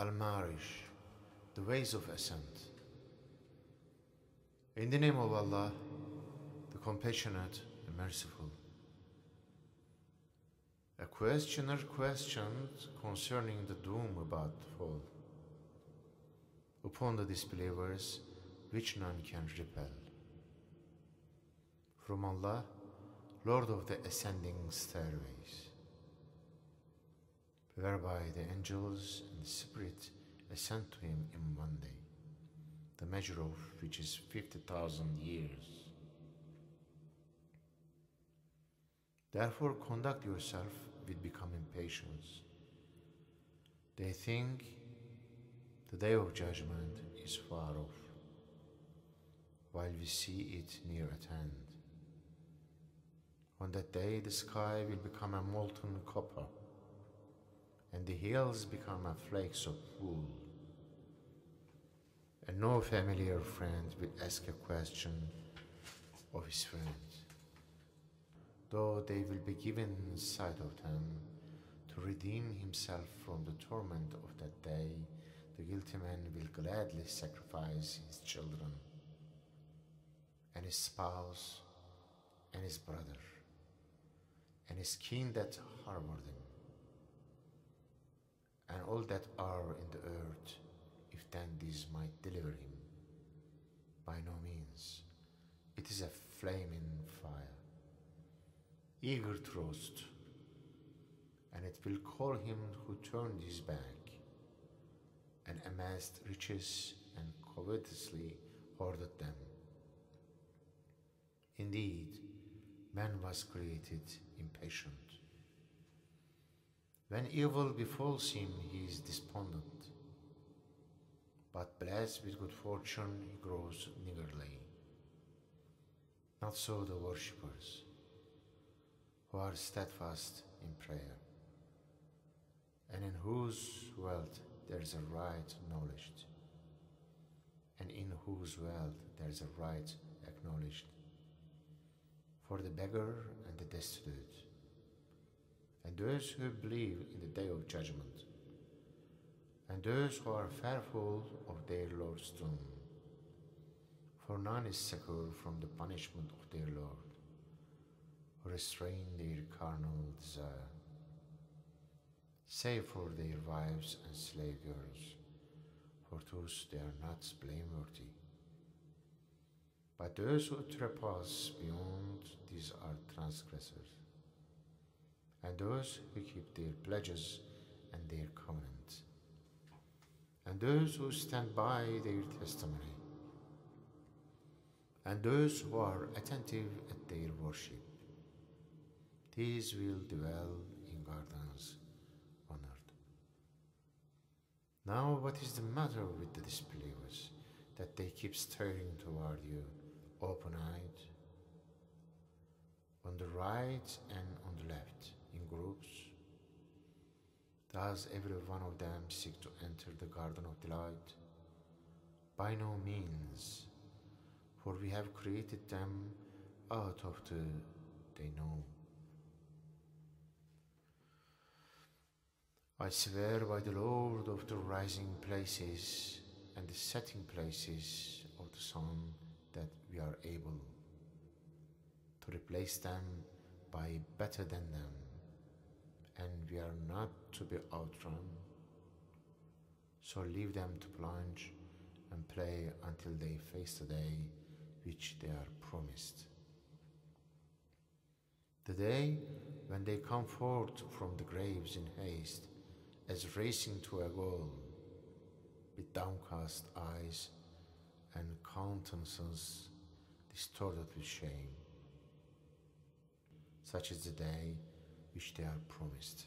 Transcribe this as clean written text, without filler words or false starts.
AL-MAARIJ, the ways of ascent. In the name of Allah, the compassionate and merciful. A questioner questioned concerning the doom about to fall upon the disbelievers, which none can repel. From Allah, Lord of the ascending stairways, whereby the angels and the Spirit ascend to him in one day, the measure of which is 50,000 years. Therefore conduct yourself with becoming patience. They think the day of judgment is far off, while we see it near at hand. On that day the sky will become a molten copper, and the hills become a flakes of wool, and no familiar friend will ask a question of his friend, though they will be given sight of them. To redeem himself from the torment of that day, the guilty man will gladly sacrifice his children, and his spouse, and his brother, and his kin that harbor them, and all that are in the earth, if then these might deliver him. By no means. It is a flaming fire, eager to roast, and it will call him who turned his back, and amassed riches and covetously hoarded them. Indeed, man was created impatient. When evil befalls him, he is despondent, but blessed with good fortune, he grows niggardly. Not so the worshippers, who are steadfast in prayer, and in whose wealth there is a right acknowledged, and in whose wealth there is a right acknowledged, for the beggar and the destitute, and those who believe in the day of judgment, and those who are fearful of their Lord's doom. For none is secure from the punishment of their Lord, who restrain their carnal desire, save for their wives and slave girls, for those they are not blameworthy. But those who trespass beyond these are transgressors, and those who keep their pledges and their covenants, and those who stand by their testimony, and those who are attentive at their worship. These will dwell in gardens on earth. Now what is the matter with the disbelievers, that they keep staring toward you, open-eyed, on the right and on the left, in groups? Does every one of them seek to enter the garden of delight? By no means, for we have created them out of the they know. I swear by the Lord of the rising places and the setting places of the sun, that we are able to replace them by better than them, and we are not to be outrun. So leave them to plunge and play until they face the day which they are promised. The day when they come forth from the graves in haste, as racing to a goal, with downcast eyes and countenances distorted with shame. Such is the day which they are promised.